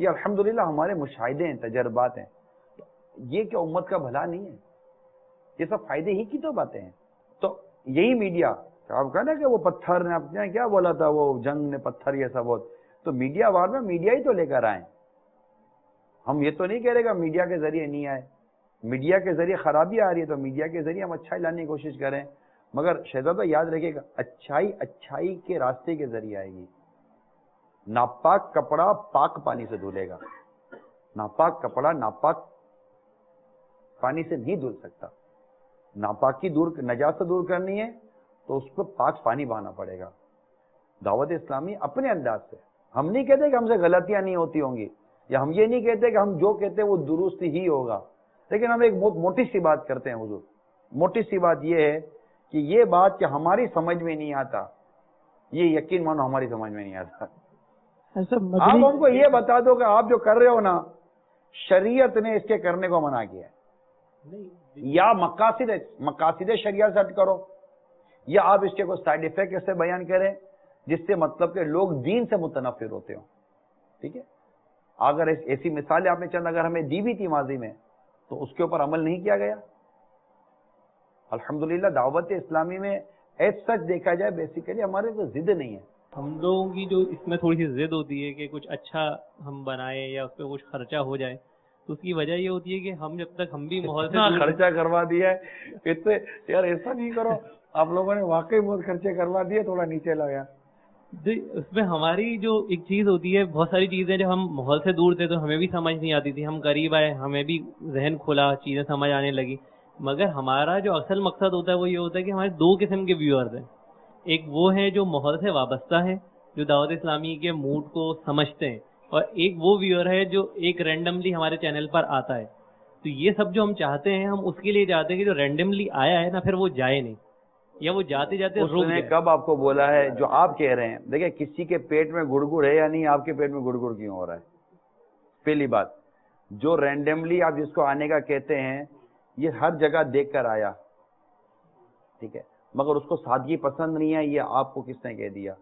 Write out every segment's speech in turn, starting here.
یہ الحمدللہ ہمارے مشاہدے ہیں، تجربات ہیں. یہ کہ امت کا بھلا نہیں ہے، یہ سب فائدے ہی کی تو باتیں ہیں. تو یہی میڈیا، آپ کہا نا کہ وہ پتھر نے اپنے کیا بولا تھا، وہ جنگ نے پتھر یہ سب، تو میڈیا وار میں میڈیا ہی تو لے کر آئے. ہم یہ تو نہیں کہہ رہے کہ میڈیا کے ذریعے نہیں آئے، میڈیا کے ذریعے خرابی آ رہی ہے تو میڈیا کے ذریعے ہم اچھائی لانے کی کوشش کریں. مگر شہزادہ یاد رکھے گا، اچھائی کے راستے کے ذریعے آئے گی. ناپاک کپڑا پاک پانی سے دھلے گا، ناپاک کپڑا ناپاک پانی سے نہیں دھل سکتا. ناپاکی نجاست دور کرنی ہے تو اس کو پاک پانی بہانا پڑے گا. دعوت اسلامی اپنے انداز سے، ہم نہیں کہتے کہ ہم سے غلطیاں نہیں ہوتی ہوں گی، یا ہم یہ نہیں کہتے کہ ہم جو کہتے ہیں وہ درست ہی ہوگا، لیکن ہم ایک بہت موٹی سی بات کرتے ہیں حضور. موٹی سی بات یہ ہے کہ یہ بات کہ ہماری سمجھ میں نہیں آتا، یہ یقین مانو ہماری سمجھ میں نہیں آتا. آپ ہم کو یہ بتا دو کہ آپ جو کر رہے ہو نا، شریعت نے اس کے کرنے کو منع کیا ہے، یا مقاصد شریعت سیٹ کرو، یا آپ اس کے کوئی سائیڈ افیکٹ ایسے بیان کریں جس سے مطلب کہ لوگ دین سے متنفر ہوتے ہوں. ٹھیک ہے، اگر ایسی مثالیں آپ نے چند اگر ہمیں دی بھی تھی ماضی میں تو اس کے اوپر عمل نہیں کیا گیا. الحمدللہ دعوت اسلامی میں ایز سچ دیکھا جائے بیسیکلی ہمارے تو ضد نہیں ہے. ہم لوگوں کی جو اس میں تھوڑی سی ضد ہوتی ہے کہ کچھ اچھا ہم بنائیں یا اس پہ کچھ خرچہ ہو جائے، تو اس کی وجہ یہ ہوتی ہے کہ ہم جب تک ہم بھی ماحول سے خرچہ کروا دیا ہے اتنے، یار ایسا نہیں کرو، آپ لوگوں نے واقعی بہت خرچے کروا دیے، تھوڑا نیچے لایا. اس میں ہماری جو ایک چیز ہوتی ہے، بہت ساری چیزیں جب ہم ماحول سے دور تھے تو ہمیں بھی سمجھ نہیں آتی تھی، ہم قریب آئے ہمیں بھی ذہن کھلا، چیزیں سمجھ آنے لگی. مگر ہمارا جو اصل مقصد ہوتا ہے وہ یہ ہوتا ہے کہ ہمارے دو قسم کے ویورز ہیں. ایک وہ ہیں جو ماحول سے وابستہ ہیں، جو دعوت اسلامی کے موڈ کو سمجھتے ہیں، اور ایک وہ ویور ہے جو ایک رینڈملی ہمارے چینل پر آتا ہے. تو یہ سب جو ہم چاہتے ہیں، ہم اس کے لیے چاہتے ہیں کہ جو رینڈملی آیا ہے نا، پھر وہ جائے نہیں، یا وہ جاتے جاتے اس نے کب آپ کو بولا ہے جو آپ کہہ رہے ہیں؟ دیکھیں کسی کے پیٹ میں گڑ گڑ ہے یا نہیں، آپ کے پیٹ میں گڑ گڑ کیوں ہو رہا ہے؟ پہلی بات، جو رینڈملی آپ جس کو آنے کا کہتے ہیں، یہ ہر جگہ دیکھ کر آیا، ٹھیک ہے، مگر اس کو سادگی پسند نہیں ہے. یہ آپ کو کس نے کہہ دیا؟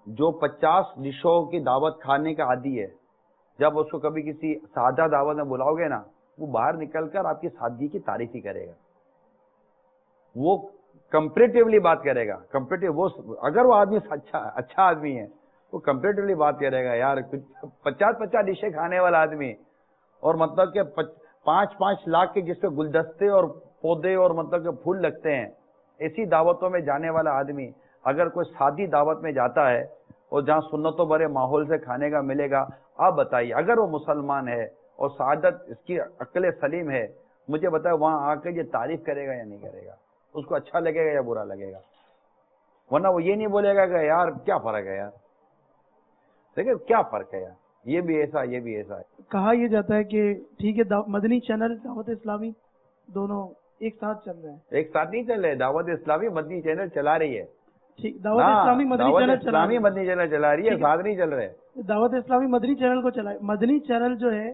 جو 50 ڈشوں کی دعوت کھانے کا عادی ہے، جب اس کو کبھی کسی سادہ دعوت میں بلاؤ گے نا، وہ باہر نکل کر آپ کی سادگی کی تعریف ہی کرے گا. وہ کمپیریٹیولی بات کرے گا. وہ اگر وہ آدمی اچھا آدمی ہے، وہ کمپیریٹیولی بات کرے گا. یار 50 ڈشیں کھانے والا آدمی، اور مطلب کہ 5 لاکھ کے جس پہ گلدستے اور پودے اور مطلب کہ پھول لگتے ہیں، ایسی دعوتوں میں جانے والا آدمی اگر کوئی سادی دعوت میں جاتا ہے اور جہاں سنتوں بھرے ماحول سے کھانے کا ملے گا، آپ بتائیے اگر وہ مسلمان ہے اور سعادت اس کی عقل سلیم ہے، مجھے بتائے وہاں آ کے یہ تعریف کرے گا یا نہیں کرے گا؟ اس کو اچھا لگے گا یا برا لگے گا؟ ورنہ وہ یہ نہیں بولے گا کہ یار کیا فرق ہے، یار دیکھیں کیا فرق ہے، یار یہ بھی ایسا یہ بھی ایسا ہے. کہا یہ جاتا ہے کہ ٹھیک ہے مدنی چینل دعوت اسلامی دونوں ایک ساتھ چل رہے ہیں. ایک ساتھ نہیں چل رہے، دعوت اسلامی مدنی چینل چلا رہی ہے. دعوت اسلامی مدنی چینل چلا رہی ہے، ساتھ نہیں چل رہے. دعوت اسلامی مدنی چینل کو چلائے. مدنی چینل جو ہے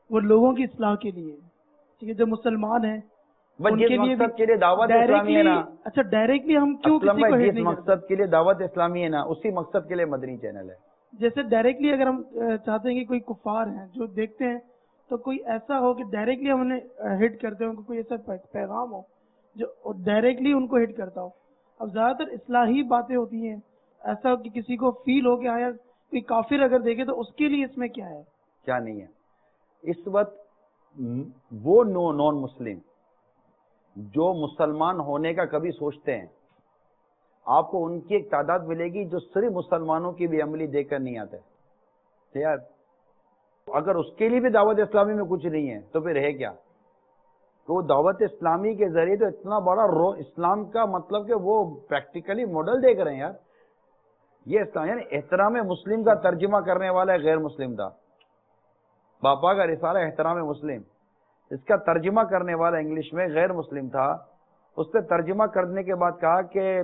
وہ لوگوں کی اصلاح کے لیے، ٹھیک ہے، جو مسلمان ہیں ان کے لیے مقصد کے لیے دعوت اسلامی ہے نا. اچھا ڈائریکٹلی ہم کیوں کسی کو جس مقصد کے لیے دعوت اسلامی ہے نا، اسی مقصد کے لیے مدنی چینل ہے. جیسے ڈائریکٹلی اگر ہم چاہتے ہیں کہ کوئی کفار ہیں جو دیکھتے ہیں، تو کوئی ایسا ہو کہ ڈائریکٹلی ہم انہیں ہٹ کرتے ہوں، کوئی ایسا پیغام ہو جو ڈائریکٹلی ان کو ہٹ کرتا ہو. اب زیادہ تر اصلاحی باتیں ہوتی ہیں، ایسا کہ کسی کو فیل ہو کہ ہاں یار کوئی کافر اگر دیکھے تو اس کے لیے اس میں کیا ہے، کیا نہیں ہے. اس وقت وہ نان مسلم جو مسلمان ہونے کا کبھی سوچتے ہیں، آپ کو ان کی ایک تعداد ملے گی جو صرف مسلمانوں کی بھی عملی دیکھ کر نہیں آتے. یار اگر اس کے لیے بھی دعوت اسلامی میں کچھ نہیں ہے تو پھر ہے کیا؟ تو وہ دعوت اسلامی کے ذریعے تو اتنا بڑا اسلام کا مطلب کہ وہ پریکٹیکلی ماڈل دیکھ رہے ہیں. یار یہ اسلام یعنی احترام مسلم کا ترجمہ کرنے والا غیر مسلم تھا. باپا کا رسالہ احترام مسلم، اس کا ترجمہ کرنے والا انگلش میں غیر مسلم تھا. اس پہ ترجمہ کرنے کے بعد کہا کہ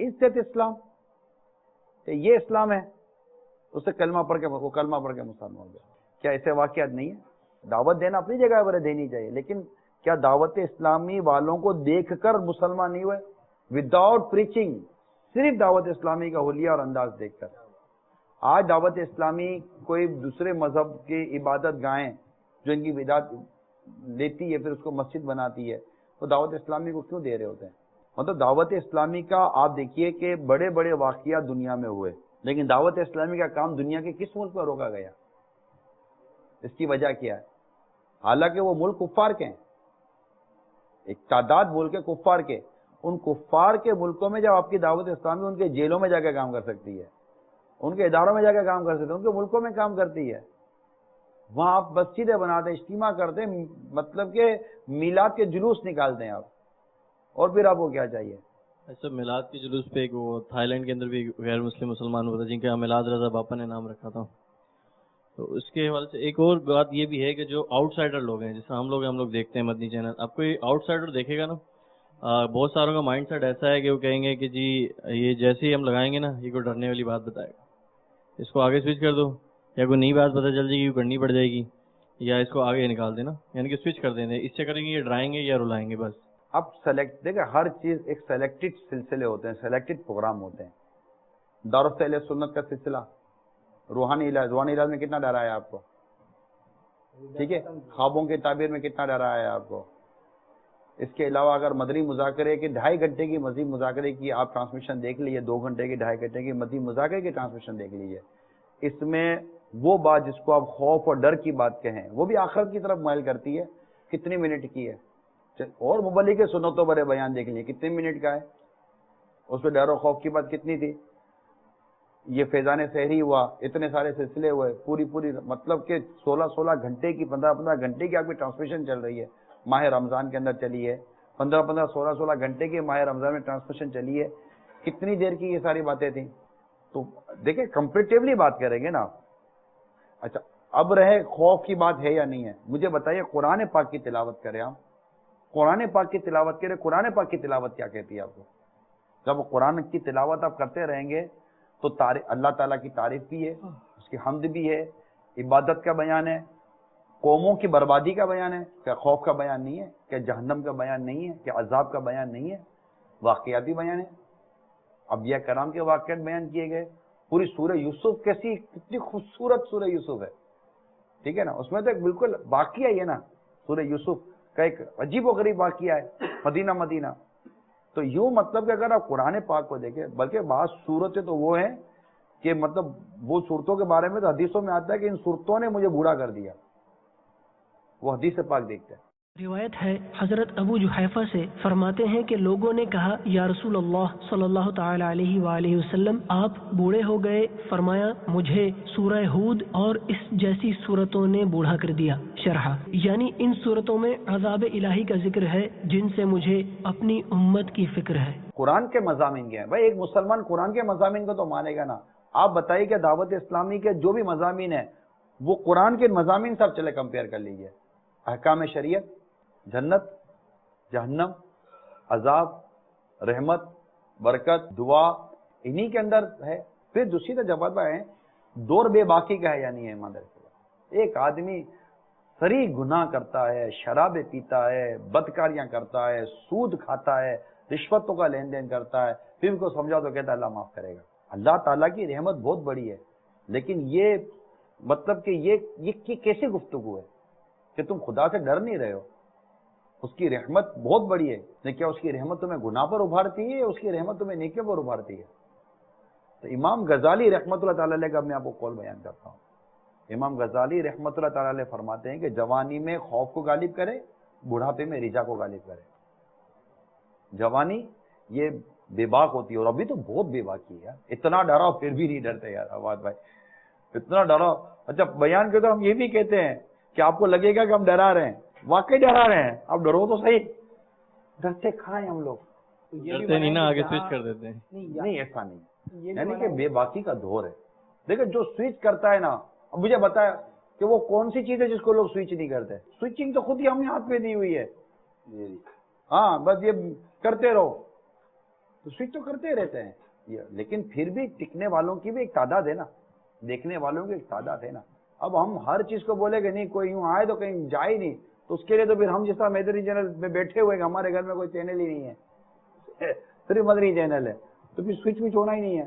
عزت اسلام، کہ یہ اسلام ہے. اسے کلمہ پڑھ کے مسلمان ہو گیا. کیا ایسے واقعات نہیں ہیں؟ دعوت دینا اپنی جگہ پر دینی چاہیے، لیکن کیا دعوت اسلامی والوں کو دیکھ کر مسلمان نہیں ہوئے؟ وداؤٹ پریچنگ، صرف دعوت اسلامی کا حلیہ اور انداز دیکھ کر. آج دعوت اسلامی کوئی دوسرے مذہب کی عبادت گاہیں جو ان کی بدعت لیتی ہے پھر اس کو مسجد بناتی ہے، تو دعوت اسلامی کو کیوں دے رہے ہوتے ہیں؟ مطلب دعوت اسلامی کا آپ دیکھیے کہ بڑے بڑے واقعات دنیا میں ہوئے، لیکن دعوت اسلامی کا کام دنیا کے کس ملک پر روکا گیا؟ اس کی وجہ کیا ہے؟ حالانکہ وہ ملک کفار کے ہیں، ایک تعداد ملک کے کفار کے، ان کفار کے ملکوں میں جب آپ کی دعوت اسلامی ان کے جیلوں میں جا کے کام کر سکتی ہے، ان کے اداروں میں جا کے کام کر سکتے ہیں، ان کے ملکوں میں کام کرتی ہے، وہاں آپ مسجدیں بناتے ہیں، اجتماع کرتے ہیں، مطلب کہ میلاد کے جلوس نکالتے ہیں آپ، اور پھر آپ کو کیا چاہیے؟ ایسا میلاد کے جلوس پہ ایک وہ تھائی لینڈ کے اندر بھی غیر مسلم مسلمان ہوتا ہے جن کا میلاد رضا باپا نے نام رکھا تھا، تو اس کے حوالے سے ایک اور بات یہ بھی ہے کہ جو آؤٹ سائڈر لوگ ہیں، جیسے ہم لوگ دیکھتے ہیں مدنی چینل، آپ کوئی آؤٹ سائڈر دیکھے گا نا، بہت ساروں کا مائنڈ سیٹ ایسا ہے کہ وہ کہیں گے کہ جی یہ جیسے ہی ہم لگائیں گے نا یہ کوئی ڈرنے والی بات بتائے گا، اس کو آگے سوئچ کر دو، یا کوئی نئی بات پتہ چل جائے گی وہ کرنی پڑ جائے گی، یا اس کو آگے نکال دینا، یعنی کہ سوئچ کر دیں گے، اس سے کریں گے یہ ڈرائیں گے یا رلائیں گے بس۔ اب سلیکٹ دیکھیں، ہر چیز ایک سلیکٹڈ سلسلے ہوتے ہیں، سلیکٹڈ پروگرام ہوتے ہیں۔ دعوت اہل سنت کا سلسلہ روحانی علاج میں کتنا ڈرا ہے آپ کو؟ ٹھیک ہے، خوابوں کے تعبیر میں کتنا ڈرا ہے آپ کو؟ اس کے علاوہ اگر مدنی مذاکرے کے 2.5 گھنٹے کی مزید مذاکرے کی آپ ٹرانسمیشن دیکھ لیجیے، 2 گھنٹے کی 2.5 گھنٹے کی مزید مذاکرے کی ٹرانسمیشن دیکھ لیجیے، اس میں وہ بات جس کو آپ خوف اور ڈر کی بات کہیں وہ بھی آخرت کی طرف مائل کرتی ہے، کتنی منٹ کی ہے؟ اور مبلغ کے سنتوں بڑے بیان دیکھ لیجیے کتنے منٹ کا ہے، اس پہ ڈر و خوف کی بات کتنی تھی؟ یہ فیضان سحری ہوا، اتنے سارے سلسلے ہوئے، پوری مطلب کہ 16 گھنٹے کی 15 گھنٹے کی آپ کی ٹرانسمیشن چل رہی ہے، ماہ رمضان کے اندر چلی ہے، 15 16 گھنٹے کی ماہ رمضان میں ٹرانسمیشن چلی ہے، کتنی دیر کی یہ ساری باتیں تھیں؟ تو دیکھیں کمپیریٹیولی بات کریں گے نا آپ۔ اچھا اب رہے خوف کی بات ہے یا نہیں ہے، مجھے بتائیے قرآن پاک کی تلاوت کریں آپ، قرآن پاک کی تلاوت کریں، قرآن پاک کی تلاوت کیا کہتی ہے آپ کو؟ جب قرآن کی تلاوت آپ کرتے رہیں گے تو اللہ تعالیٰ کی تعریف بھی ہے، اس کی حمد بھی ہے، عبادت کا بیان ہے، قوموں کی بربادی کا بیان ہے، کیا خوف کا بیان نہیں ہے؟ کیا جہنم کا بیان نہیں ہے؟ کیا عذاب کا بیان نہیں ہے؟ واقعاتی بیان ہے، انبیاء کرام کے واقعات بیان کیے گئے، پوری سورہ یوسف کتنی خوبصورت سورہ یوسف ہے، ٹھیک ہے نا، اس میں تو ایک بالکل واقعہ ہی ہے نا، سورہ یوسف کا ایک عجیب و غریب واقعہ ہے، مدینہ۔ تو یوں مطلب کہ اگر آپ قرآن پاک کو دیکھیں، بلکہ بعض صورتیں تو وہ ہیں کہ مطلب وہ صورتوں کے بارے میں تو حدیثوں میں آتا ہے کہ ان صورتوں نے مجھے بوڑھا کر دیا، وہ حدیث پاک دیکھتے ہیں۔ روایت ہے حضرت ابو جحیفہ سے، فرماتے ہیں کہ لوگوں نے کہا یا رسول اللہ صلی اللہ تعالی علیہ وآلہ وسلم آپ بوڑھے ہو گئے، فرمایا مجھے سورہ ہود اور اس جیسی صورتوں نے بوڑھا کر دیا۔ شرح یعنی ان صورتوں میں عذاب الہی کا ذکر ہے جن سے مجھے اپنی امت کی فکر ہے۔ قرآن کے مضامین کیا ہیں بھائی؟ ایک مسلمان قرآن کے مضامین کو تو مانے گا نا۔ آپ بتائیے کہ دعوت اسلامی کے جو بھی مضامین ہیں وہ قرآن کے مضامین سب چلے کمپیئر کر لیجئے، احکام شریعت، جنت، جہنم، عذاب، رحمت، برکت، دعا، انہی کے اندر ہے۔ پھر دوسری طرف جواب ہے دور بے باکی کا ہے یا نہیں ہے؟ مادر ایک آدمی سری گناہ کرتا ہے، شرابیں پیتا ہے، بدکاریاں کرتا ہے، سود کھاتا ہے، رشوتوں کا لین دین کرتا ہے، پھر ان کو سمجھا تو کہتا ہے اللہ معاف کرے گا۔ اللہ تعالیٰ کی رحمت بہت بڑی ہے، لیکن یہ مطلب کہ یہ کیسی گفتگو ہے کہ تم خدا سے ڈر نہیں رہے ہو؟ اس کی رحمت بہت بڑی ہے، لیکن کیا اس کی رحمت تمہیں گناہ پر ابھارتی ہے یا اس کی رحمت تمہیں نیکیوں پر ابھارتی ہے؟ تو امام غزالی رحمۃ اللہ تعالی علیہ کا میں آپ کو قول بیان کرتا ہوں۔ امام غزالی رحمۃ اللہ تعالی علیہ فرماتے ہیں کہ جوانی میں خوف کو غالب کرے، بڑھاپے میں رجا کو غالب کرے۔ جوانی یہ بے باک ہوتی ہے، اور ابھی تو بہت بے باکی ہے، اتنا ڈراؤ پھر بھی نہیں ڈرتے یار آباد بھائی، اتنا ڈراؤ۔ اچھا بیان کے تو ہم یہ بھی کہتے ہیں کہ آپ کو لگے گا کہ ہم ڈرا رہے ہیں، واقعی ڈرا رہے ہیں، آپ ڈرو تو صحیح، ڈرتے کھائیں ہم لوگ، ڈرتے نہیں نا، آگے سوئچ کر دیتے ہیں۔ نہیں ایسا نہیں، یعنی کہ بے باکی کا دور ہے۔ دیکھیں جو سوئچ کرتا ہے نا، اب مجھے بتایا کہ وہ کون سی چیز ہے جس کو لوگ سوئچ نہیں کرتے؟ سوئچنگ تو خود ہی ہم نے ہاتھ پہ دی ہوئی ہے، ہاں بس یہ کرتے رہو، تو سوئچ تو کرتے رہتے ہیں، لیکن پھر بھی ٹکنے والوں کی بھی ایک تعداد ہے نا، دیکھنے والوں کی ایک تعداد ہے نا۔ اب ہم ہر چیز کو بولے کہ نہیں کوئی یوں آئے تو کہیں جائے نہیں، تو اس کے لیے تو پھر ہم جس طرح مدنی چینل میں بیٹھے ہوئے ہیں، ہمارے گھر میں کوئی چینل ہی نہیں ہے، صرف مدنی چینل ہے، تو پھر سوئچ ہونا ہی نہیں ہے۔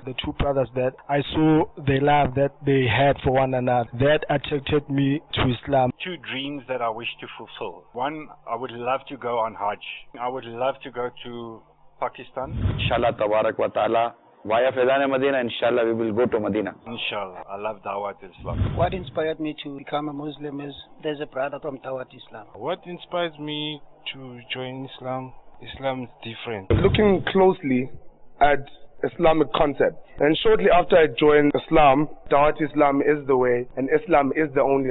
The two brothers that I saw, the love that they had for one another, that attracted me to Islam. Two dreams that I wish to fulfill. One, I would love to go on Hajj. I would love to go to Pakistan. Inshallah tabarak wa ta'ala. Via Fezan Medina, inshallah we will go to Medina. Inshallah. I love Dawat Islam. What inspired me to become a Muslim is there's a brother from Dawat Islam. What inspires me to join Islam? Islam is different. Looking closely at Islamic concepts, and shortly after I joined Islam, Dawat Islam is the way, and Islam is the only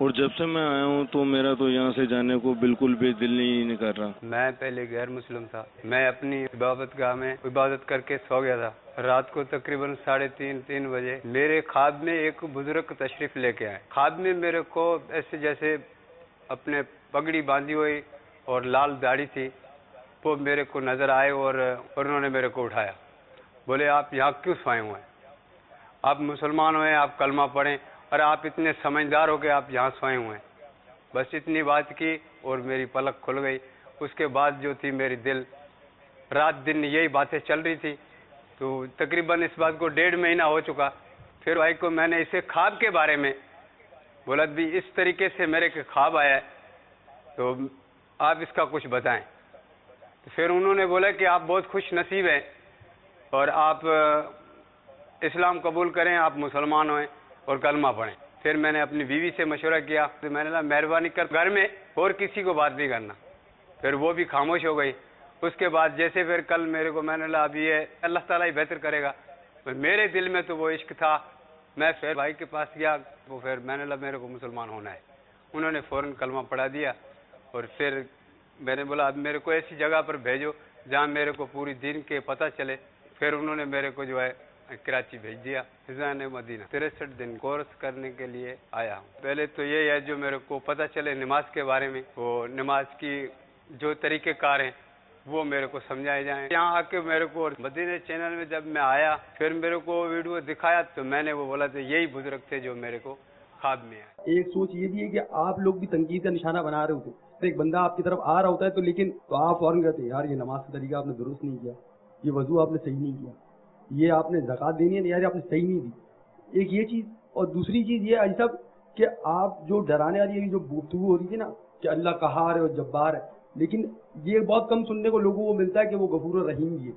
اور جب سے میں آیا ہوں تو میرا تو یہاں سے جانے کو بالکل بھی دل نہیں کر رہا. میں پہلے غیر مسلم تھا. میں اپنی عبادت گاہ میں عبادت کر کے سو گیا تھا. رات کو تقریباً 3:30 بجے میرے خواب میں ایک بزرگ تشریف لے کے آئے. خواب میں میرے کو ایسے جیسے اپنے پگڑی باندھی ہوئی اور لال داڑھی تھی وہ میرے کو نظر آئے اور انہوں نے میرے کو اٹھایا. بولے آپ یہاں کیوں سوئے ہوئے ہیں؟ آپ مسلمان ہوئے, آپ کلمہ پڑھیں اور آپ اتنے سمجھدار ہو کے آپ یہاں سوئے ہوئے ہیں. بس اتنی بات کی اور میری پلک کھل گئی. اس کے بعد جو تھی میری دل رات دن یہی باتیں چل رہی تھی. تو تقریباً اس بات کو 1.5 مہینہ ہو چکا. پھر بھائی کو میں نے اسے خواب کے بارے میں بولا بھی اس طریقے سے میرے کے خواب آیا ہے تو آپ اس کا کچھ بتائیں. تو پھر انہوں نے بولا کہ آپ بہت خوش نصیب ہیں اور آپ اسلام قبول کریں, آپ مسلمان ہوئیں اور کلمہ پڑھیں. پھر میں نے اپنی بیوی سے مشورہ کیا تو میں نے کہا مہربانی کر گھر میں اور کسی کو بات نہیں کرنا. پھر وہ بھی خاموش ہو گئی. اس کے بعد جیسے پھر کل میرے کو میں نے کہا اب یہ اللہ تعالیٰ ہی بہتر کرے گا. میرے دل میں تو وہ عشق تھا. میں پھر بھائی کے پاس گیا وہ پھر میں نے کہا میرے کو مسلمان ہونا ہے. انہوں نے فوراً کلمہ پڑھا دیا اور پھر میں نے بولا اب میرے کو ایسی جگہ پر بھیجو جہاں میرے کو پوری دین کے پتہ چلے. پھر انہوں نے میرے کو جو ہے کراچی بھیج دیا. فضان مدینہ 63 دن کورس کرنے کے لیے آیا ہوں. پہلے تو یہ ہے جو میرے کو پتہ چلے نماز کے بارے میں, وہ نماز کی جو طریقہ کار ہیں وہ میرے کو سمجھائے جائیں. یہاں آ کے میرے کو مدینہ چینل میں جب میں آیا پھر میرے کو ویڈیو دکھایا تو میں نے وہ بولا تھا یہی بزرگ تھے جو میرے کو خواب میں آئے. ایک سوچ یہ بھی ہے کہ آپ لوگ بھی تنقید کا نشانہ بنا رہے ہوتے. ایک بندہ آپ کی طرف آ رہا ہوتا ہے تو لیکن تو آپ فوراً کہتے ہیں یار یہ نماز کا طریقہ آپ نے درست نہیں کیا, یہ وضو آپ نے صحیح نہیں کیا, یہ آپ نے زکوٰۃ دینی ہے یار آپ نے صحیح نہیں دی. ایک یہ چیز. اور دوسری چیز یہ ہے صاحب کہ آپ جو ڈرانے والی جو گفتگو ہو رہی تھی نا کہ اللہ قہار ہے اور جبار ہے, لیکن یہ بہت کم سننے کو لوگوں کو ملتا ہے کہ وہ غفور الرحیم بھی ہے.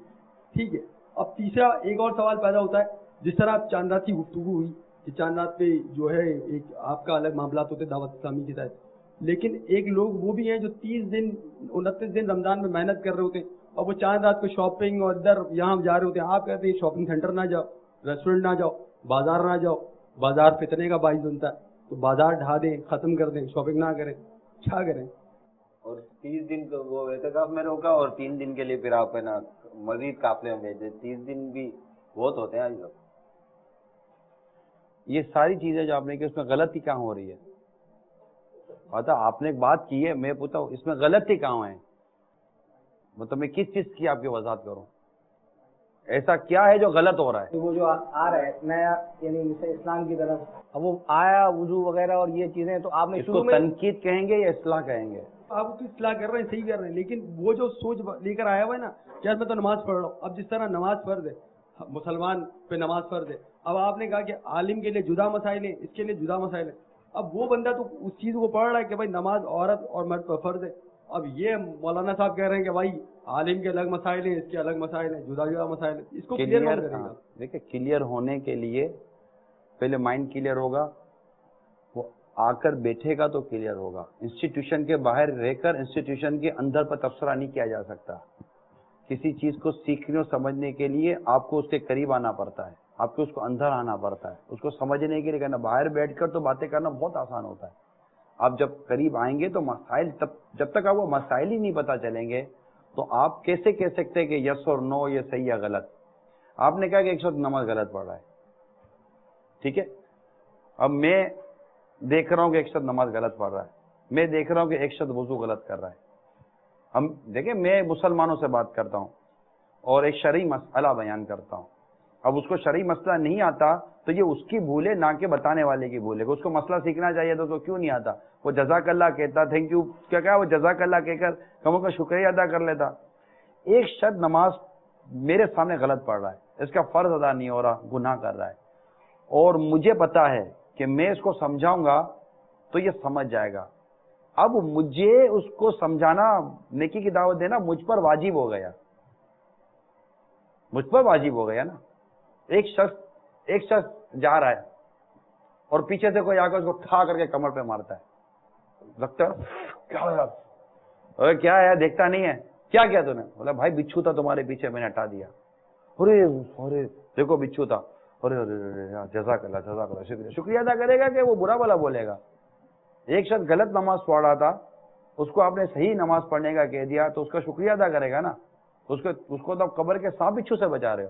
ٹھیک ہے. اب تیسرا ایک اور سوال پیدا ہوتا ہے جس طرح آپ چاند رات کی گفتگو ہوئی کہ چاند رات پہ جو ہے ایک آپ کا الگ معاملات ہوتے دعوت اسلامی کے تحت, لیکن ایک لوگ وہ بھی ہیں جو 30 دن 29 دن رمضان میں محنت کر رہے ہوتے ہیں اور وہ چاند رات کو شاپنگ اور ادھر یہاں جا رہے ہوتے ہیں. آپ کہتے ہیں شاپنگ سینٹر نہ جاؤ, ریسٹورنٹ نہ جاؤ, بازار نہ جاؤ, بازار فتنے کا باعث بنتا ہے, تو بازار ڈھا دیں, ختم کر دیں, شاپنگ نہ کریں, کیا کریں؟ اور 30 دن کو وہ اعتکاف میں روکا اور 3 دن کے لیے پھر آپ ہے نا مزید قافلے میں بھیجے. 30 دن بھی بہت ہوتے ہیں. یہ ساری چیزیں جو آپ نے کی اس میں غلطی کہاں ہو رہی ہے؟ پتا آپ نے ایک بات کی ہے, میں پوچھتا ہوں اس میں غلطی کہاں ہے؟ مطلب میں کس چیز کی آپ کی وضاحت کروں؟ ایسا کیا ہے جو غلط ہو رہا ہے؟ وہ جو آ رہا ہے نیا یعنی اسلام کی طرف, اب وہ آیا وضو وغیرہ اور یہ چیزیں تو آپ نے اس کو تنقید کہیں گے یا اصلاح کہیں گے؟ آپ تو اصلاح کر رہے ہیں, صحیح کر رہے ہیں, لیکن وہ جو سوچ لے کر آیا ہوا ہے نا یار میں تو نماز پڑھ رہا ہوں. اب جس طرح نماز فرض ہے, مسلمان پہ نماز فرض ہے, اب آپ نے کہا کہ عالم کے لیے جدا مسائل ہیں, اس کے لیے جدا مسائل ہیں. اب وہ بندہ تو اس چیز کو پڑھ رہا ہے کہ بھائی نماز عورت اور مرد پر فرض ہے. اب یہ مولانا صاحب کہہ رہے ہیں کہ بھائی عالم کے الگ مسائل ہیں, اس کے الگ مسائل ہیں, جدا جدا مسائل ہیں. اس کو کلیئر کون کرے گا؟ دیکھیں کلیئر ہونے کے لیے پہلے مائنڈ کلیئر ہوگا, وہ آ کر بیٹھے گا تو کلیئر ہوگا. انسٹیٹیوشن کے باہر رہ کر انسٹیٹیوشن کے اندر پر تبصرہ نہیں کیا جا سکتا. کسی چیز کو سیکھنے اور سمجھنے کے لیے آپ کو اس کے قریب آنا پڑتا ہے, آپ کو اس کو اندر آنا پڑتا ہے. اس کو سمجھنے کے لیے کہنا باہر بیٹھ کر تو باتیں کرنا بہت آسان ہوتا ہے. آپ جب قریب آئیں گے تو مسائل جب تک آپ وہ مسائل ہی نہیں پتہ چلیں گے تو آپ کیسے کہہ سکتے ہیں کہ یس اور نو یہ صحیح یا غلط. آپ نے کہا کہ ایک شخص نماز غلط پڑھ رہا ہے, ٹھیک ہے. اب میں دیکھ رہا ہوں کہ ایک شخص نماز غلط پڑھ رہا ہے, میں دیکھ رہا ہوں کہ ایک شخص وضو غلط کر رہا ہے. ہم دیکھیں میں مسلمانوں سے بات کرتا ہوں اور ایک شرعی مسئلہ بیان کرتا ہوں. اب اس کو شرعی مسئلہ نہیں آتا تو یہ اس کی بھول ہے, نہ کہ بتانے والے کی بھول ہے. اس کو مسئلہ سیکھنا چاہیے تو اس کو کیوں نہیں آتا؟ وہ جزاک اللہ کہتا, تھینک یو کیا وہ جزاک اللہ کہہ کر کموں کا شکریہ ادا کر لیتا. ایک شخص نماز میرے سامنے غلط پڑھ رہا ہے, اس کا فرض ادا نہیں ہو رہا, گناہ کر رہا ہے, اور مجھے پتا ہے کہ میں اس کو سمجھاؤں گا تو یہ سمجھ جائے گا. اب مجھے اس کو سمجھانا, نیکی کی دعوت دینا مجھ پر واجب ہو گیا, مجھ پر واجب ہو گیا نا. ایک شخص جا رہا ہے اور پیچھے سے کوئی آ کر اس کو ٹھا کر کے کمر پہ مارتا ہے, لگتا ہے کیا ہے دیکھتا نہیں ہے, کیا کیا تو نے؟ بولا بھائی بچھو تھا تمہارے پیچھے, میں نے ہٹا دیا. ارے دیکھو بچھو تھا, ارے جزاک اللہ شکریہ ادا کرے گا کہ وہ برا بلا بولے گا؟ ایک شخص غلط نماز پڑھ رہا تھا، اس کو آپ نے صحیح نماز پڑھنے کا کہہ دیا تو اس کا شکریہ ادا کرے گا نا، اس کو تو آپ قبر کے سانپ بچھو سے بچا رہے ہو.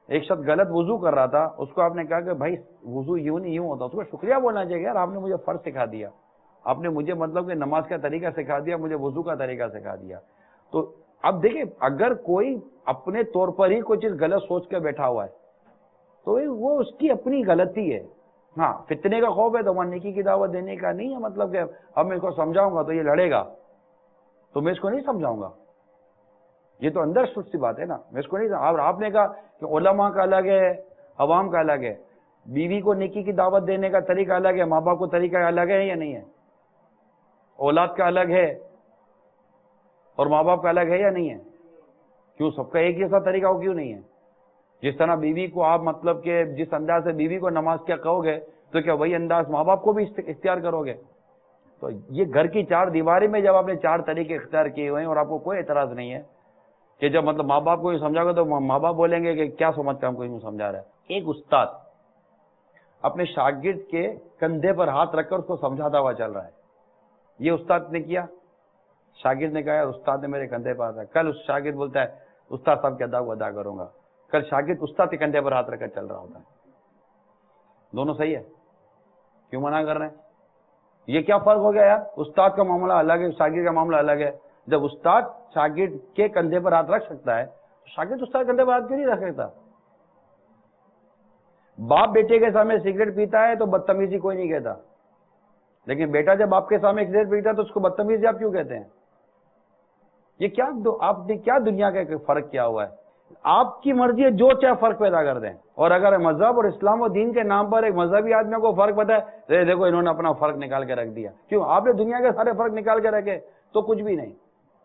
ایک شخص غلط وضو کر رہا تھا، اس کو آپ نے کہا کہ بھائی وضو یوں نہیں یوں ہوتا، اس کو شکریہ بولنا چاہیے، یار آپ نے مجھے فرض سکھا دیا، آپ نے مجھے مطلب کہ نماز کا طریقہ سکھا دیا، مجھے وضو کا طریقہ سکھا دیا. تو اب دیکھیں اگر کوئی اپنے طور پر ہی کوئی چیز غلط سوچ کے بیٹھا ہوا ہے تو وہ اس کی اپنی غلطی ہے. ہاں فتنے کا خوف ہے تو وہاں نیکی کی دعوت دینے کا نہیں ہے مطلب کہ اب میں اس کو سمجھاؤں گا تو یہ لڑے گا تو میں اس کو نہیں سمجھاؤں گا. یہ تو اندر سوچ سی بات ہے نا، میں اس کو نہیں. آپ نے کہا کہ علماء کا الگ ہے، عوام کا الگ ہے، بیوی کو نیکی کی دعوت دینے کا طریقہ الگ ہے، ماں باپ کو طریقہ الگ ہے یا نہیں ہے؟ اولاد کا الگ ہے اور ماں باپ کا الگ ہے یا نہیں ہے؟ کیوں سب کا ایک جیسا طریقہ ہو کیوں نہیں ہے؟ جس طرح بیوی کو آپ مطلب کہ جس انداز سے بیوی کو نماز کیا کہو گے تو کیا وہی انداز ماں باپ کو بھی اختیار کرو گے؟ تو یہ گھر کی چار دیواری میں جب آپ نے چار طریقے اختیار کیے ہوئے ہیں اور آپ کو کوئی اعتراض نہیں ہے کہ جب مطلب ماں باپ کو یہ سمجھا گا تو ماں باپ بولیں گے کہ کیا سمجھ کر ہم کو یوں سمجھا رہا ہے. ایک استاد اپنے شاگرد کے کندھے پر ہاتھ رکھ کر اس کو سمجھاتا ہوا چل رہا ہے. یہ استاد نے کیا، شاگرد نے کہا استاد نے میرے کندھے پر ہاتھ. کل اس شاگرد بولتا ہے استاد صاحب کے ادا کو ادا کروں گا، کل شاگرد استاد کے کندھے پر ہاتھ رکھ کر چل رہا ہوتا ہے. دونوں صحیح ہے، کیوں منع کر رہے ہیں؟ یہ کیا فرق ہو گیا یار؟ استاد کا معاملہ الگ ہے، شاگرد کا معاملہ الگ ہے. جب استاد شاگرد کے کندھے پر ہاتھ رکھ سکتا ہے تو شاگرد استاد کے کندھے پر ہاتھ کیوں نہیں رکھ سکتا؟ باپ بیٹے کے سامنے سگریٹ پیتا ہے تو بدتمیزی کوئی نہیں کہتا، لیکن بیٹا جب آپ کے سامنے سگریٹ پیتا ہے تو اس کو بدتمیزی آپ کیوں کہتے ہیں؟ یہ کیا آپ نے کیا دنیا کا فرق کیا ہوا ہے؟ آپ کی مرضی ہے جو چاہے فرق پیدا کر دیں. اور اگر مذہب اور اسلام و دین کے نام پر ایک مذہبی آدمی کو فرق پتا ہے، دیکھو انہوں نے اپنا فرق نکال کے رکھ دیا. کیوں؟ آپ نے دنیا کے سارے فرق نکال کے رکھے تو کچھ بھی نہیں.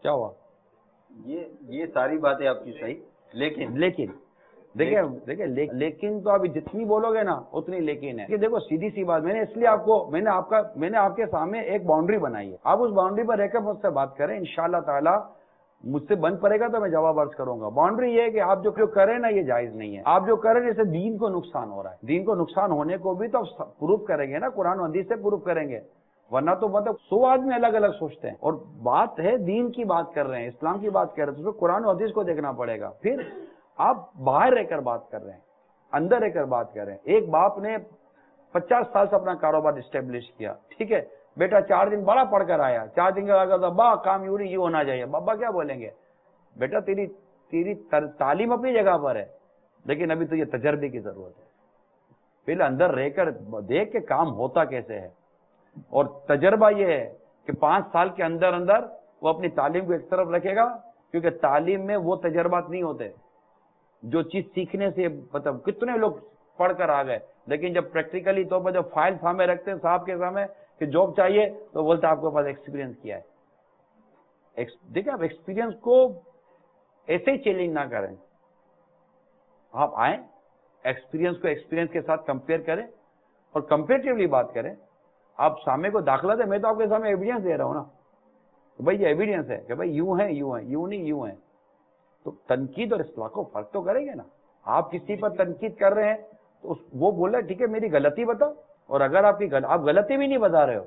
کیا ہوا؟ یہ ساری باتیں آپ کی صحیح، لیکن دیکھیں لیکن تو ابھی جتنی بولو گے نا اتنی لیکن ہے. کہ دیکھو سیدھی سی بات، میں نے اس لیے میں نے آپ کے سامنے ایک باؤنڈری بنائی ہے. آپ اس باؤنڈری پر رہ کر مجھ سے بات کریں، انشاءاللہ تعالی مجھ سے بند پڑے گا تو میں جواب عرض کروں گا. باؤنڈری یہ ہے کہ آپ جو کریں نا یہ جائز نہیں ہے. آپ جو کریں جیسے دین کو نقصان ہو رہا ہے، دین کو نقصان ہونے کو بھی تو پروف کریں گے نا، قرآن و حدیث سے پروف کریں گے، ورنہ تو مطلب 100 آدمی الگ الگ سوچتے ہیں. اور بات ہے دین کی بات کر رہے ہیں، اسلام کی بات کر رہے ہیں تو قرآن و حدیث کو دیکھنا پڑے گا. پھر آپ باہر رہ کر بات کر رہے ہیں، اندر رہ کر بات کر رہے ہیں. ایک باپ نے 50 سال سے اپنا کاروبار اسٹیبلش کیا، ٹھیک ہے، بیٹا 4 دن بڑا پڑھ کر آیا، 4 دن کے بعد ابا کام یوں نہیں یوں ہونا چاہیے. بابا کیا بولیں گے؟ بیٹا تیری تعلیم اپنی جگہ پر ہے لیکن ابھی تو یہ تجربے کی ضرورت ہے. پہلے اندر رہ کر دیکھ کے کام ہوتا کیسے ہے. اور تجربہ یہ ہے کہ 5 سال کے اندر وہ اپنی تعلیم کو ایک طرف رکھے گا، کیونکہ تعلیم میں وہ تجربات نہیں ہوتے جو چیز سیکھنے سے. مطلب کتنے لوگ پڑھ کر آ گئے لیکن جب پریکٹیکلی طور پر جب فائل سامنے رکھتے ہیں صاحب کے سامنے کہ جاب چاہیے تو بولتے ہیں آپ کے پاس ایکسپیرینس کیا ہے. دیکھیں آپ ایکسپیرینس کو ایسے ہی چیلنج نہ کریں. آپ آئیں ایکسپیرینس کو ایکسپیرینس کے ساتھ کمپیئر کریں اور کمپیریٹیولی بات کریں. آپ سامنے کو داخلہ دیں، میں تو آپ کے سامنے ایویڈینس دے رہا ہوں نا کہ بھائی یہ ایویڈینس ہے کہ بھائی یوں ہے یوں ہے، یوں نہیں یوں ہے. تو تنقید اور اصلاح کو فرق تو کریں گے نا. آپ کسی پر تنقید کر رہے ہیں تو وہ بول رہے ٹھیک ہے میری غلطی بتاؤ، اور اگر آپ غلطی بھی نہیں بتا رہے ہو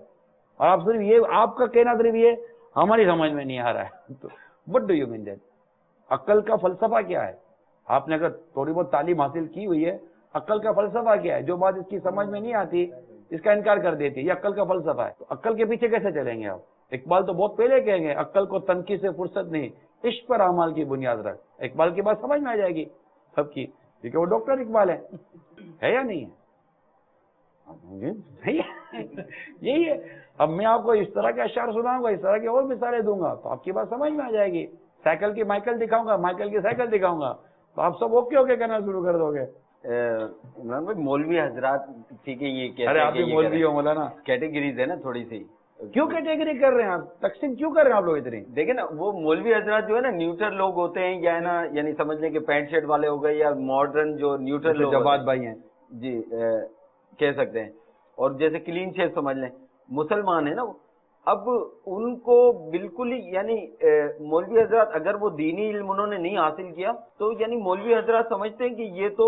اور آپ صرف یہ آپ کا کہنا صرف یہ ہماری سمجھ میں نہیں آ رہا ہے تو what do you mean that؟ عقل کا فلسفہ کیا ہے؟ آپ نے اگر تھوڑی بہت تعلیم حاصل کی ہوئی ہے، عقل کا فلسفہ کیا ہے؟ جو بات اس کی سمجھ میں نہیں آتی اس کا انکار کر دیتی، یہ عقل کا فلسفہ ہے. تو عقل کے پیچھے کیسے چلیں گے آپ؟ اقبال تو بہت پہلے کہیں گے عقل کو تنقید سے فرصت نہیں، عشق پر اعمال کی بنیاد رکھ. اقبال کی بات سمجھ میں آ جائے گی سب کی، کیونکہ وہ ڈاکٹر اقبال ہے یا نہیں ہے؟ یہی ہے. اب میں آپ کو اس طرح کے اشعار سناؤں گا، اس طرح کی اور مثالیں دوں گا تو آپ کی بات سمجھ میں آ جائے گی. سائیکل کی مائیکل دکھاؤں گا، مائیکل کی سائیکل دکھاؤں گا تو آپ سب اوکے کرنا شروع کر دو گے. عمران بھائی مولوی حضرات ٹھیک ہے یہ کہتے ہیں، ارے آپ بھی مولوی ہو مولانا، کیٹیگریز ہے نا تھوڑی سی. کیوں کیٹیگری کر رہے ہیں آپ؟ تقسیم کیوں کر رہے ہیں آپ لوگ اتنی؟ دیکھیں نا وہ مولوی حضرات جو ہے نا نیوٹرل لوگ ہوتے ہیں یا نا یعنی سمجھ لیں کہ پینٹ شرٹ والے ہو گئے یا ماڈرن جو نیوٹرل لوگ جواد بھائی ہیں جی کہہ سکتے ہیں. اور جیسے کلین شیو سمجھ لیں مسلمان ہیں نا، اب ان کو بالکل ہی یعنی مولوی حضرات اگر وہ دینی علم انہوں نے نہیں حاصل کیا تو یعنی مولوی حضرات سمجھتے ہیں کہ یہ تو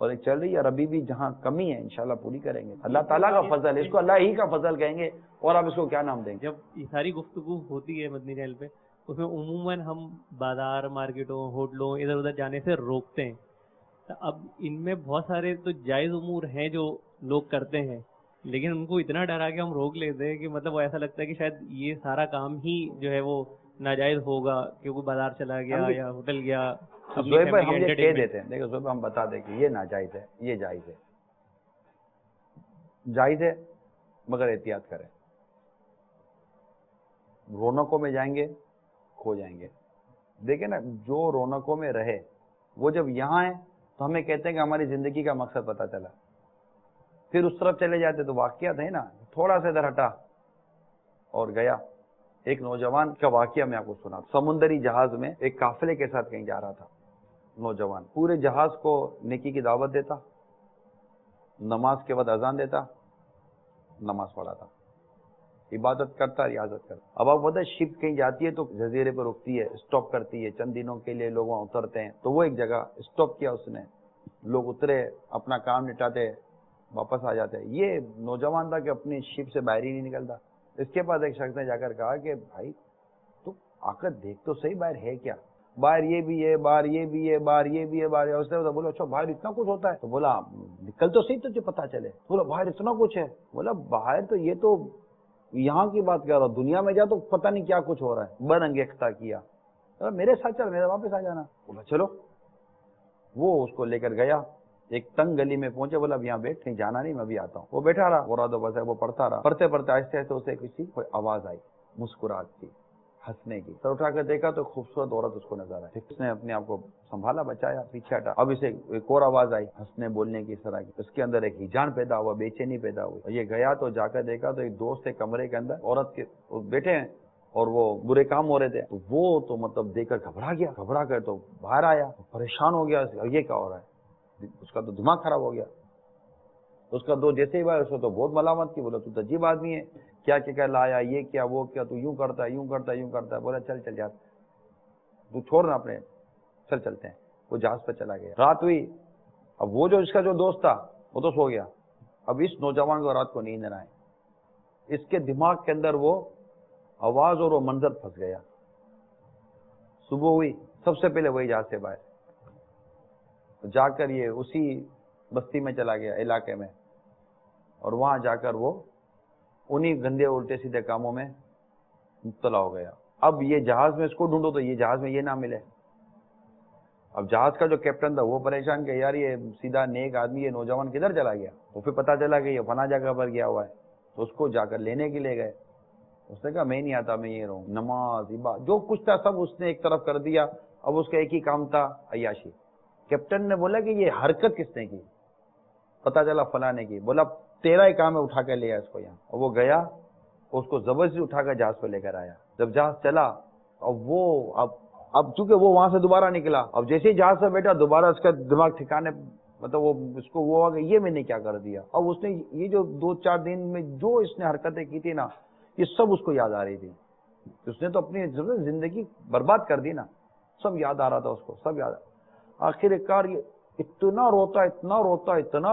اور ایک چل رہی ہے، اور ابھی بھی جہاں کمی ہے انشاءاللہ پوری کریں گے. اللہ تعالیٰ کا فضل ہے، اس کو اللہ ہی کا فضل کہیں گے، اور آپ اس کو کیا نام دیں گے؟ جب یہ ساری گفتگو ہوتی ہے مدنی چینل پہ، اس میں عموماً ہم بازار، مارکیٹوں، ہوٹلوں، ادھر ادھر جانے سے روکتے ہیں. اب ان میں بہت سارے تو جائز امور ہیں جو لوگ کرتے ہیں، لیکن ان کو اتنا ڈرا کے ہم روک لیتے ہیں کہ مطلب وہ ایسا لگتا ہے کہ شاید یہ سارا کام ہی جو ہے وہ ناجائز ہوگا، کہ وہ بازار چلا گیا یا ہوٹل گیا. زہیب بھائی ہم یہ کہہ دیتے ہیں، دیکھو زہیب ہم بتا دیں کہ یہ ناجائز ہے، یہ جائز ہے. جائز ہے مگر احتیاط کریں. رونقوں میں جائیں گے کھو جائیں گے. دیکھیں نا، جو رونقوں میں رہے وہ جب یہاں ہیں تو ہمیں کہتے ہیں کہ ہماری زندگی کا مقصد پتہ چلا، پھر اس طرف چلے جاتے تو واقعات ہے نا. تھوڑا سا ادھر ہٹا اور گیا. ایک نوجوان کا واقعہ میں آپ کو سنا. سمندری جہاز میں ایک قافلے کے ساتھ کہیں جا رہا تھا. نوجوان پورے جہاز کو نیکی کی دعوت دیتا، نماز کے بعد اذان دیتا، نماز پڑھاتا، عبادت کرتا، ریاضت کرتا. اب آپ پتہ ہے شپ کہیں جاتی ہے تو جزیرے پر رکتی ہے، اسٹاپ کرتی ہے، چند دنوں کے لیے لوگ وہاں اترتے ہیں. تو وہ ایک جگہ اسٹاپ کیا اس نے، لوگ اترے، اپنا کام نٹاتے، واپس آ جاتے. یہ نوجوان تھا کہ اپنی شپ سے باہر ہی نہیں نکلتا. اس کے پاس ایک شخص نے جا کر کہا کہ بھائی تو آ کر دیکھ تو صحیح باہر ہے کیا، باہر یہ بھی ہے، باہر یہ بھی ہے، باہر یہ بھی ہے، باہر. اس نے بولا اچھا باہر اتنا کچھ ہوتا ہے؟ تو بولا نکل تو صحیح تجھے پتا چلے. بولا باہر اتنا کچھ ہے؟ بولا باہر تو یہ تو یہاں کی بات کر رہا ہوں، دنیا میں جا تو پتہ نہیں کیا کچھ ہو رہا ہے. برانگیختہ کیا، میرے ساتھ چل، میرے واپس آ جانا. بولا چلو. وہ اس کو لے کر گیا، ایک تنگ گلی میں پہنچے. بولا اب یہاں بیٹھ، کہیں جانا نہیں، میں ابھی آتا ہوں. وہ بیٹھا رہا، مراد و بس ہے، وہ پڑھتا رہا. پڑھتے پڑھتے آہستہ آہستہ اسے کسی کوئی آواز آئی، مسکراہٹ کی، ہنسنے کی. سر اٹھا کر دیکھا تو خوبصورت عورت اس کو نظر آئی. اس نے اپنے آپ کو سنبھالا، بچایا، پیچھے ہٹا. اب اسے ایک اور آواز آئی ہنسنے بولنے کی، اس طرح کی. اس کے اندر ایک ہیجان پیدا ہوا، بے چینی پیدا ہوئی. یہ گیا تو جا کر دیکھا تو ایک دوست ایک کمرے کے اندر عورت کے بیٹھے ہیں اور وہ برے کام ہو رہے تھے. تو وہ تو مطلب دیکھ کر گھبرا گیا، گھبرا کر تو باہر آیا، پریشان ہو گیا. یہ کیا ہو رہا ہے؟ اس کا تو دماغ خراب ہو گیا. اس کا دو جیسے ہی بھائی اس کو تو بہت ملامت کی. بولا تو عجیب آدمی ہے، کیا کیا لایا، یہ کیا وہ کیا، تو یوں کرتا ہے، یوں کرتا ہے، یوں کرتا ہے. بولا چل چل یار تو چھوڑ نا اپنے، چل چلتے ہیں. وہ جہاز پہ چلا گیا. رات ہوئی. اب وہ جو اس کا جو دوست تھا وہ تو سو گیا. اب اس نوجوان کو رات کو نیند نہ آئے. اس کے دماغ کے اندر وہ آواز اور وہ منظر پھنس گیا. صبح ہوئی، سب سے پہلے وہی جہاز سے باہر جا کر یہ اسی بستی میں چلا گیا، علاقے میں، اور وہاں جا کر وہ انہی گندے الٹے سیدھے کاموں میں مبتلا ہو گیا. اب یہ جہاز میں اس کو ڈھونڈو تو یہ جہاز میں یہ نہ ملے. اب جہاز کا جو کیپٹن تھا وہ پریشان کہ یار یہ سیدھا نیک آدمی یہ نوجوان کدھر چلا گیا. تو پھر پتا چلا کہ یہ فلاں جگہ پر گیا ہوا ہے. تو اس کو جا کر لینے کے لیے گئے. اس نے کہا میں نہیں آتا، میں یہ رہوں. نماز عبادت جو کچھ تھا سب اس نے ایک طرف کر دیا. اب اس کا ایک ہی کام تھا، عیاشی. کیپٹن نے بولا کہ یہ حرکت کس نے کی؟ پتا چلا فلاں نے کی. بولا تیرا ہی کام ہے، اٹھا کے لے آیا اس کو یہاں. اور وہ گیا، اس کو زبردستی اٹھا کر جہاز پہ لے کر آیا. جب جہاز چلا اب وہ اب چونکہ وہ وہاں سے دوبارہ نکلا، اب جیسے ہی جہاز سے بیٹھا دوبارہ اس کا دماغ ٹھکانے، مطلب وہ اس کو وہ کہ یہ میں نے کیا کر دیا. اب اس نے یہ جو 2-4 دن میں جو اس نے حرکتیں کی تھی نا، یہ سب اس کو یاد آ رہی تھی. اس نے تو اپنی زندگی برباد کر دی نا. سب یاد آ رہا تھا اس کو، سب یاد. آخر کار یہ اتنا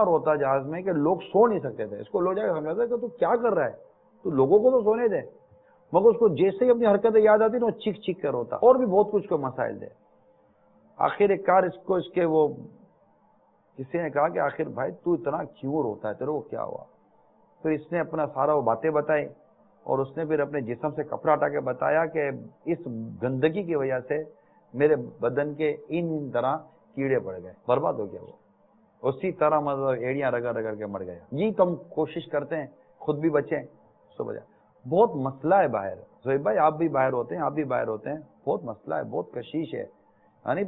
روتا جہاز میں کہ لوگ سو نہیں سکتے تھے. اس کو لوگ جا کے سمجھاتے کہ تو کیا کر رہا ہے، تو لوگوں کو تو سونے دے. مگر اس کو جیسے ہی اپنی حرکتیں یاد آتی نا وہ چیخ چیخ کر روتا. اور بھی بہت کچھ کو مسائل دے. آخر کار اس کے وہ کسی نے کہا کہ آخر بھائی تو اتنا کیوں روتا ہے، تیرے کو کیا ہوا؟ پھر اس نے اپنا سارا وہ باتیں بتائی اور اس نے پھر اپنے جسم سے کپڑا ہٹا کے بتایا کہ اس گندگی کی وجہ سے میرے بدن کے ان طرح کیڑے پڑ گئے، برباد ہو گیا. وہ اسی طرح مطلب ایڑیاں رگڑ رگڑ کے مر گیا. یہ تو ہم کوشش کرتے ہیں خود بھی بچیں. سو بجا بہت مسئلہ ہے باہر. زہیب بھائی آپ بھی باہر ہوتے ہیں، آپ بھی باہر ہوتے ہیں. بہت مسئلہ ہے، بہت کشیش ہے. یعنی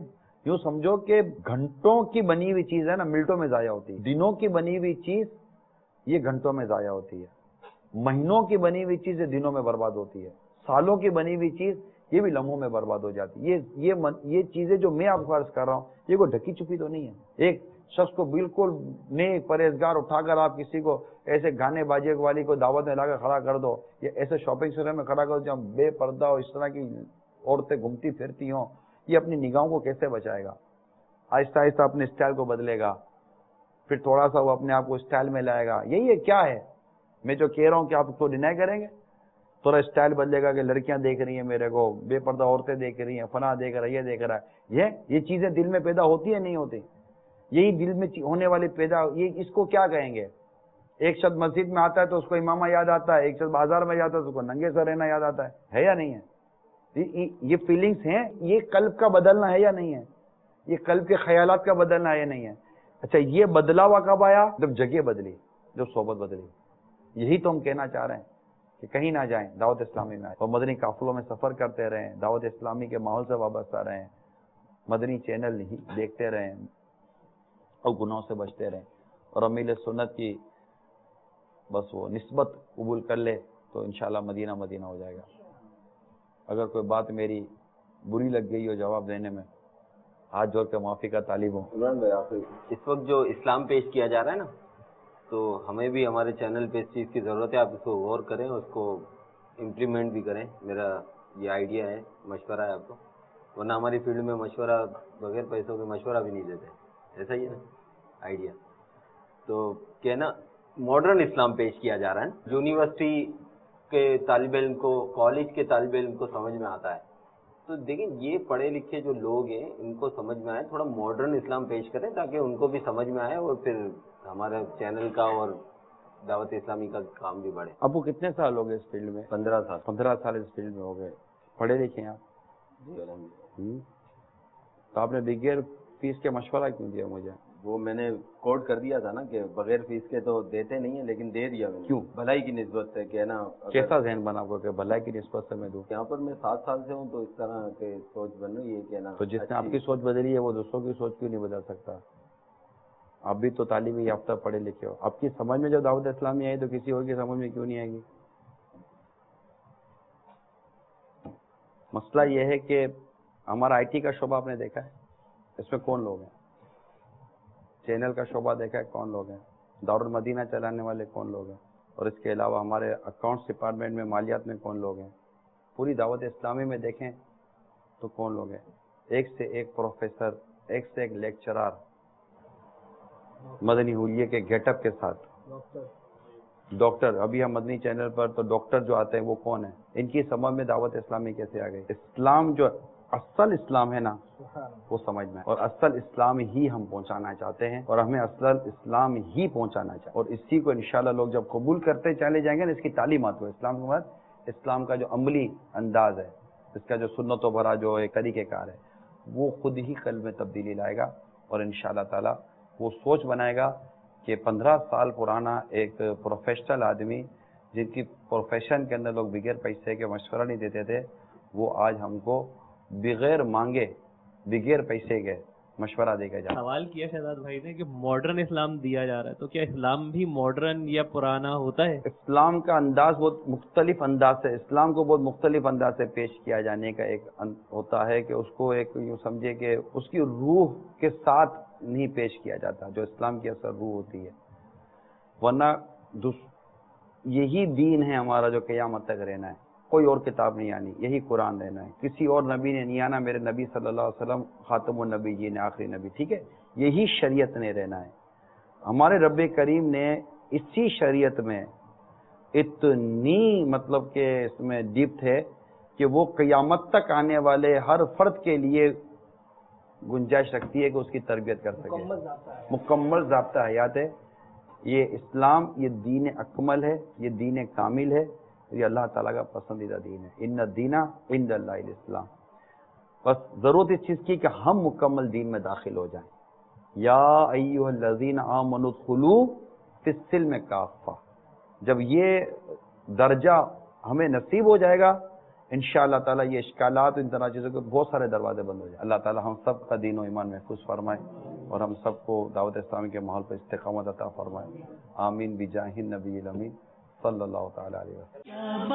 یوں سمجھو کہ گھنٹوں کی بنی ہوئی چیز ہے نا منٹوں میں ضائع ہوتی ہے. دنوں کی بنی ہوئی چیز یہ گھنٹوں میں ضائع ہوتی ہے. مہینوں کی بنی ہوئی چیز دنوں میں برباد ہوتی ہے. سالوں کی بنی ہوئی چیز یہ بھی لمحوں میں برباد ہو جاتی ہے. یہ چیزیں جو میں آپ کو عرض کر رہا ہوں یہ کوئی ڈھکی چھپی تو نہیں ہے. ایک شخص کو بالکل نیک پرہیزگار اٹھا کر آپ کسی کو ایسے گانے باجے والی کو دعوت میں لا کر کھڑا کر دو، یا ایسے شاپنگ سینٹر میں کھڑا کر دو جہاں بے پردہ ہو، اس طرح کی عورتیں گھومتی پھرتی ہوں، یہ اپنی نگاہوں کو کیسے بچائے گا؟ آہستہ آہستہ اپنے اسٹائل کو بدلے گا. پھر تھوڑا سا وہ اپنے آپ کو اسٹائل میں لائے گا. یہی ہے کیا ہے. میں جو کہہ رہا ہوں کہ آپ اس کو ڈینائی کریں گے, تھوڑا اسٹائل بدلے گا کہ لڑکیاں دیکھ رہی ہیں میرے کو, بے پردہ عورتیں دیکھ رہی ہیں, فلاں دیکھ رہا ہے, یہ دیکھ رہا ہے. یہ چیزیں دل میں پیدا ہوتی ہیں نہیں ہوتی؟ یہی دل میں ہونے والی پیدا, یہ اس کو کیا کہیں گے؟ ایک شخص مسجد میں آتا ہے تو اس کو امامہ یاد آتا ہے, ایک شخص بازار میں جاتا ہے تو اس کو ننگے سر رہنا یاد آتا ہے یا نہیں ہے؟ یہ فیلنگز ہیں, یہ قلب کا بدلنا ہے یا نہیں ہے؟ یہ قلب کے خیالات کا بدلنا ہے یا نہیں ہے؟ اچھا, یہ بدلاوا کب آیا؟ جب جگہ بدلی, جب صحبت بدلی. یہی تو ہم کہنا چاہ رہے ہیں کہ کہیں نہ جائیں, دعوت اسلامی میں آئیں اور مدنی قافلوں میں سفر کرتے رہیں, دعوت اسلامی کے ماحول سے وابستہ رہیں, مدنی چینل دیکھتے رہیں اور گناہوں سے بچتے رہیں, اور امیل سنت کی بس وہ نسبت قبول کر لے تو انشاءاللہ مدینہ مدینہ ہو جائے گا. اگر کوئی بات میری بری لگ گئی ہو جواب دینے میں, ہاتھ جوڑ کے معافی کا طالب ہوں. اس وقت جو اسلام پیش کیا جا رہا ہے نا, تو ہمیں بھی ہمارے چینل پہ اس چیز کی ضرورت ہے. آپ اس کو غور کریں, اس کو امپلیمنٹ بھی کریں. میرا یہ آئیڈیا ہے, مشورہ ہے آپ کو, ورنہ ہماری فیلڈ میں مشورہ بغیر پیسوں کے مشورہ بھی نہیں دیتے. ایسا ہی ہے نا آئیڈیا. تو کہنا ماڈرن اسلام پیش کیا جا رہا ہے. یونیورسٹی کے طالب علم کو, کالج کے طالب علم کو سمجھ میں آتا ہے. تو دیکھیں, یہ پڑھے لکھے جو لوگ ہیں ان کو سمجھ میں آئے, تھوڑا ماڈرن اسلام پیش کریں تاکہ ان کو بھی سمجھ میں آئے, اور پھر ہمارا چینل کا اور دعوت اسلامی کا کام بھی بڑھے. ابو کتنے سال ہو گئے اس فیلڈ میں؟ 15 سال. 15 سال اس فیلڈ میں ہو گئے. پڑھے لکھے ہیں آپ؟ تو آپ نے بغیر فیس کے مشورہ کیوں دیا مجھے؟ وہ میں نے کوڈ کر دیا تھا نا کہ بغیر فیس کے تو دیتے نہیں ہیں, لیکن دے دیا میں نے. کیوں؟ بھلائی کی نسبت سے کہ نا. کیسا ذہن بنا آپ کو کہ بھلائی کی نسبت سے میں دوں؟ یہاں پر میں 7 سال سے ہوں, تو اس طرح کے سوچ بن رہی ہے کہ نا. تو جس نے آپ کی سوچ بدلی ہے وہ دوسروں کی سوچ کیوں نہیں بدل سکتا؟ آپ بھی تو تعلیمی یافتہ پڑھے لکھے ہو. آپ کی سمجھ میں جب دعوت اسلامی آئی تو کسی اور کی سمجھ میں کیوں نہیں آئے گی؟ مسئلہ یہ ہے کہ ہمارا آئی ٹی کا شعبہ آپ نے دیکھا ہے, اس میں کون لوگ ہیں؟ چینل کا شعبہ دیکھا ہے, کون لوگ ہیں؟ دارالمدینہ چلانے والے کون لوگ ہیں؟ اور اس کے علاوہ ہمارے اکاؤنٹس ڈپارٹمنٹ میں, مالیات میں کون لوگ ہیں؟ پوری دعوت اسلامی میں دیکھیں تو کون لوگ ہیں؟ ایک سے ایک پروفیسر, ایک سے ایک لیکچرار, مدنی حلیے کے گیٹ اپ کے ساتھ. ڈاکٹر, ابھی ہم مدنی چینل پر تو ڈاکٹر جو آتے ہیں وہ کون ہیں؟ ان کی سمجھ میں دعوت اسلامی کیسے آ گئی؟ اسلام جو اصل اسلام ہے نا وہ سمجھ میں, اور اصل اسلام ہی ہم پہنچانا چاہتے ہیں, اور ہمیں اصل اسلام ہی پہنچانا چاہتے ہیں. اور اسی کو انشاءاللہ لوگ جب قبول کرتے چلے جائیں گے نا, اس کی تعلیمات کو, اسلام کے بعد اسلام کا جو عملی انداز ہے, اس کا جو سنتوں بھرا جو ایک طریقہ کار ہے, وہ خود ہی قلب میں تبدیلی لائے گا, اور انشاءاللہ تعالی وہ سوچ بنائے گا کہ 15 سال پرانا ایک پروفیشنل آدمی, جن کی پروفیشن کے اندر لوگ بغیر پیسے کے مشورہ نہیں دیتے تھے, وہ آج ہم کو بغیر مانگے, بغیر پیسے کے مشورہ دے کے جا. سوال کیا شہزاد بھائی نے کہ ماڈرن اسلام دیا جا رہا ہے, تو کیا اسلام بھی ماڈرن یا پرانا ہوتا ہے؟ اسلام کا انداز بہت مختلف انداز سے, اسلام کو بہت مختلف انداز سے پیش کیا جانے کا ایک ہوتا ہے کہ اس کو ایک یوں سمجھے کہ اس کی روح کے ساتھ نہیں پیش کیا جاتا جو اسلام کی اصل روح ہوتی ہے. ورنہ یہی دین ہے ہمارا جو قیامت تک رہنا ہے, کوئی اور کتاب نہیں آنی, یہی قرآن رہنا ہے, کسی اور نبی نے نہیں آنا. میرے نبی صلی اللہ علیہ وسلم خاتم النبی جی نے, آخری نبی, ٹھیک ہے, یہی شریعت نے رہنا ہے. ہمارے رب کریم نے اسی شریعت میں اتنی مطلب کہ اس میں ڈیپتھ ہے کہ وہ قیامت تک آنے والے ہر فرد کے لیے گنجائش رکھتی ہے کہ اس کی تربیت کر سکے. مکمل ضابطہ حیات ہے یہ اسلام. یہ دین اکمل ہے, یہ دین کامل ہے, یہ اللہ تعالیٰ کا پسندیدہ دین ہے. ان الدین عند اللہ الاسلام. بس ضرورت اس چیز کی کہ ہم مکمل دین میں داخل ہو جائیں. یا ایھا الذین آمنوا ادخلوا فی السلم کافہ. جب یہ درجہ ہمیں نصیب ہو جائے گا انشاءاللہ تعالیٰ, یہ اشکالات ان طرح چیزوں کے بہت سارے دروازے بند ہو جائیں. اللہ تعالیٰ ہم سب کا دین و ایمان محفوظ فرمائے, اور ہم سب کو دعوت اسلامی کے ماحول پر استقامت عطا فرمائے. آمین بجاہ النبی الامین صلی اللہ تعالیٰ علیہ وسلم.